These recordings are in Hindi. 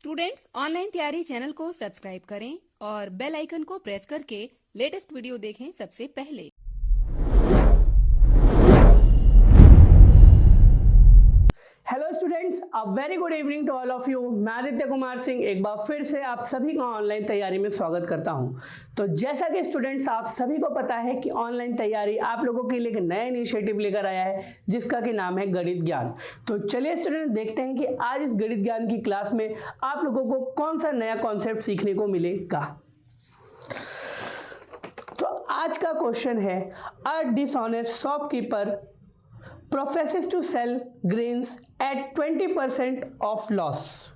स्टूडेंट्स, ऑनलाइन तैयारी चैनल को सब्सक्राइब करें और बेल आइकन को प्रेस करके लेटेस्ट वीडियो देखें सबसे पहले। Hello students, a very good evening to all of you. मैं आदित्य कुमार सिंह एक बार फिर से आप सभी का ऑनलाइन तैयारी में स्वागत करता हूं। तो जैसा कि स्टूडेंट्स आप सभी को पता है कि ऑनलाइन तैयारी आप लोगों के लिए एक नया इनिशिएटिव लेकर आया है जिसका कि नाम है गणित ज्ञान। तो चलिए स्टूडेंट देखते हैं कि आज इस गणित ज्ञान की क्लास में आप लोगों को कौन सा नया कॉन्सेप्ट सीखने को मिलेगा। तो आज का क्वेश्चन है, a dishonest shopkeeper professes to sell grains at 20% of loss,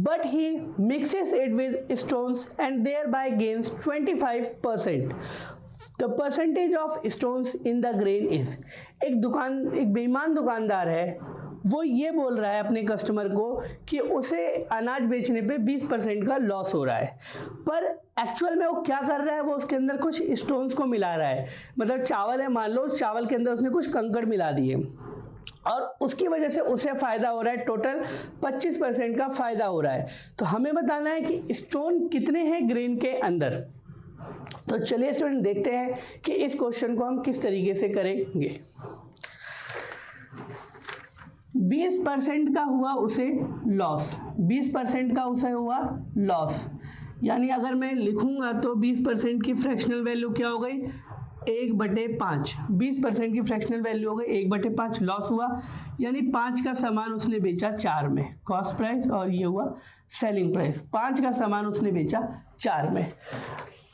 but he mixes it with stones and thereby gains 25%. The percentage of stones in the grain is, एक बेईमान दुकानदार है, वो ये बोल रहा है अपने कस्टमर को कि उसे अनाज बेचने पे 20% का लॉस हो रहा है, पर एक्चुअल में वो क्या कर रहा है, वो उसके अंदर कुछ स्टोन्स को मिला रहा है। मतलब चावल है, मान लो चावल के अंदर उसने कुछ कंकड़ मिला दिए और उसकी वजह से उसे फ़ायदा हो रहा है, टोटल 25% का फ़ायदा हो रहा है। तो हमें बताना है कि स्टोन कितने हैं ग्रेन के अंदर। तो चलिए स्टूडेंट देखते हैं कि इस क्वेश्चन को हम किस तरीके से करेंगे। 20% का हुआ उसे लॉस, 20% का उसे हुआ लॉस, यानी अगर मैं लिखूंगा तो 20% की फ्रैक्शनल वैल्यू क्या हो गई, 1/5। 20% की फ्रैक्शनल वैल्यू हो गई 1/5, लॉस हुआ, यानी 5 का सामान उसने बेचा 4 में, कॉस्ट प्राइस, और ये हुआ सेलिंग प्राइस। 5 का सामान उसने बेचा 4 में।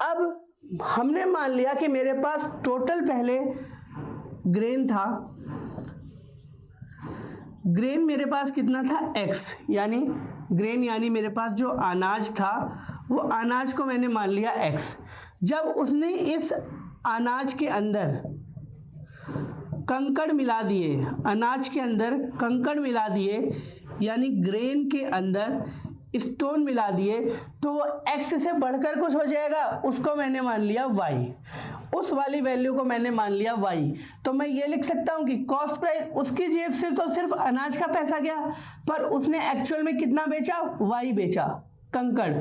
अब हमने मान लिया कि मेरे पास टोटल पहले ग्रेन था, ग्रेन मेरे पास कितना था x, यानी ग्रेन यानी मेरे पास जो अनाज था वो अनाज को मैंने मान लिया x। जब उसने इस अनाज के अंदर कंकड़ मिला दिए, अनाज के अंदर कंकड़ मिला दिए, यानी ग्रेन के अंदर स्टोन मिला दिए, तो वो x से बढ़कर कुछ हो जाएगा, उसको मैंने मान लिया y, उस वाली वैल्यू को मैंने मान लिया y। तो मैं ये लिख सकता हूं कि कॉस्ट प्राइस, उसकी जेब से तो सिर्फ अनाज का पैसा गया, पर उसने एक्चुअल में कितना बेचा, y बेचा, कंकड़।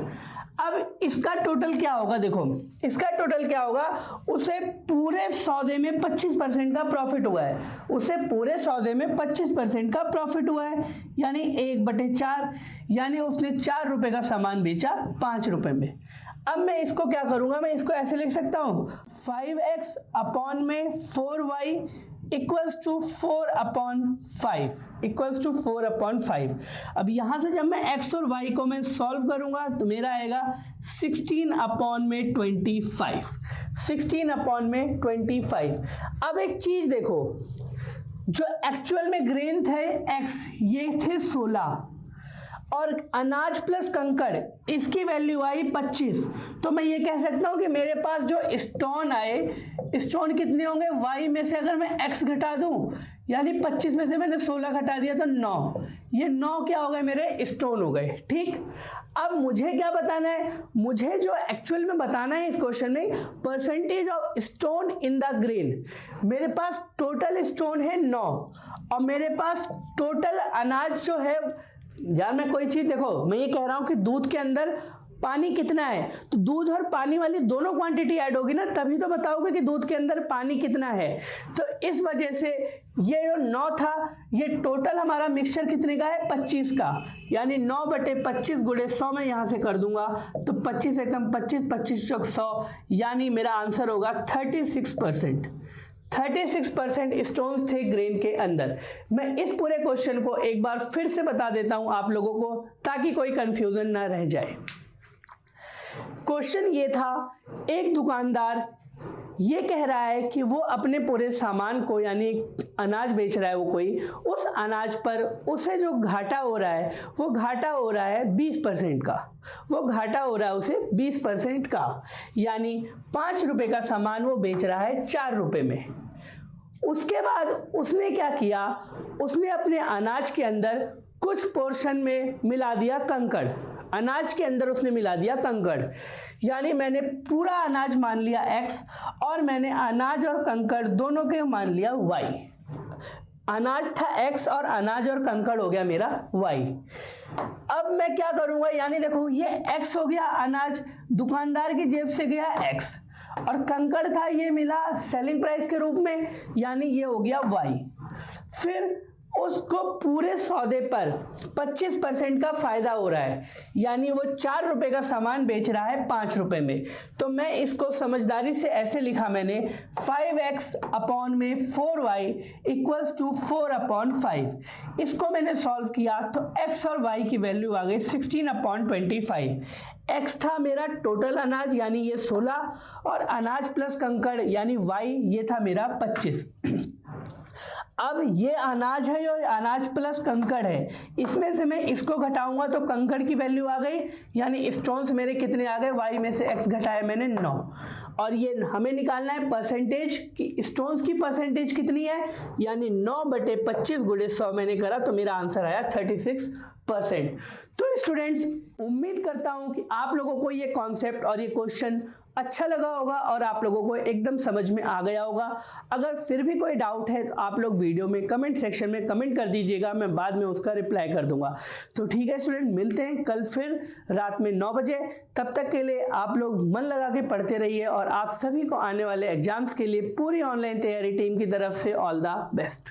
अब इसका टोटल क्या होगा, देखो इसका टोटल क्या होगा, उसे पूरे सौदे में 25% का प्रॉफिट हुआ है, उसे पूरे सौदे में 25% का प्रॉफिट हुआ है, यानी 1/4, यानी उसने 4 रुपए का सामान बेचा 5 रुपए में। अब मैं इसको क्या करूंगा, मैं इसको ऐसे लिख सकता हूं, 5x अपॉन में 4y इक्वल्स टू 4/5। अब यहां से जब मैं x और y को मैं सॉल्व करूंगा तो मेरा आएगा 16/25। 16/25। अब एक चीज देखो, जो एक्चुअल में ग्रेन थे x, ये थे 16, और अनाज प्लस कंकड़ इसकी वैल्यू आई 25। तो मैं ये कह सकता हूं कि मेरे पास जो स्टोन आए, स्टोन कितने होंगे, y में से अगर मैं x घटा दूं, यानी 25 में से मैंने 16 घटा दिया तो 9, ये 9 क्या हो गए, मेरे स्टोन हो गए। ठीक, अब मुझे क्या बताना है, मुझे जो एक्चुअल में बताना है इस क्वेश्चन में, percentage of stone in the grain. मेरे पास टोटल स्टोन है 9 और मेरे पास टोटल अनाज जो है, यार मैं कोई चीज, देखो मैं ये कह रहा हूं कि दूध के अंदर पानी कितना है, तो दूध और पानी वाली दोनों क्वांटिटी ऐड होगी ना, तभी तो बताओगे कि दूध के अंदर पानी कितना है। तो इस वजह से ये जो 9 था, ये टोटल हमारा मिक्सचर कितने का है, 25 का, यानी 9/25 गुणे 100 में यहां से कर दूंगा, तो 25 एकम 25, 25 चौक 100, यानी मेरा आंसर होगा 36%। 36% स्टोन्स थे ग्रेन के अंदर। मैं इस पूरे क्वेश्चन को एक बार फिर से बता देता हूं आप लोगों को, ताकि कोई कंफ्यूजन ना रह जाए। क्वेश्चन ये था, एक दुकानदार ये कह रहा है कि वो अपने पूरे सामान को, यानी अनाज बेच रहा है वो कोई, उस अनाज पर उसे जो घाटा हो रहा है, वो घाटा हो रहा है 20% का, वो घाटा हो रहा है उसे 20% का, यानी 5 रुपए का सामान वो बेच रहा है 4 रुपए में। उसके बाद उसने क्या किया, उसने अपने अनाज के अंदर कुछ पोर्शन में मिला दिया कंकड़, अनाज के अंदर उसने मिला दिया कंकड़, यानी मैंने पूरा अनाज मान लिया x और मैंने अनाज और कंकड़ दोनों के मान लिया y। अनाज था x और अनाज और कंकड़ हो गया मेरा y। अब मैं क्या करूंगा, यानी देखो ये x हो गया, अनाज दुकानदार की जेब से गया x, और कंकड़ था ये मिला सेलिंग प्राइस के रूप में, यानी ये हो गया y। फिर उसको पूरे सौदे पर 25% का फायदा हो रहा है, यानी वो 4 रुपए का सामान बेच रहा है 5 रुपए में। तो मैं इसको समझदारी से ऐसे लिखा मैंने 5x अपॉन में 4y इक्वल्स टू 4/5। इसको मैंने सॉल्व किया तो x और y की वैल्यू आ गई 16/25। x था मेरा टोटल अनाज यानी ये 16, और अनाज प्लस कंकड़ यानी y ये था मेरा 25। अब ये अनाज है और अनाज प्लस कंकड़ है, इसमें से मैं इसको घटाऊंगा तो कंकड़ की वैल्यू आ गई, यानी स्टोन्स मेरे कितने आ गए, y में से x घटाया मैंने 9। और ये हमें निकालना है परसेंटेज कि स्टोन्स की परसेंटेज कितनी है, यानी 9/25 गुणे 100 मैंने करा तो मेरा आंसर आया 36%। तो स्टूडेंट्स उम्मीद करता हूं कि आप लोगों को ये कॉन्सेप्ट और ये क्वेश्चन अच्छा लगा होगा और आप लोगों को एकदम समझ में आ गया होगा। अगर फिर भी कोई डाउट है तो आप लोग वीडियो में कमेंट सेक्शन में कमेंट कर दीजिएगा, मैं बाद में उसका रिप्लाई कर दूंगा। तो ठीक है स्टूडेंट, मिलते हैं कल फिर रात में 9 बजे। तब तक के लिए आप लोग मन लगा के पढ़ते रहिए और आप सभी को आने वाले एग्जाम्स के लिए पूरी ऑनलाइन तैयारी टीम की तरफ से ऑल द बेस्ट।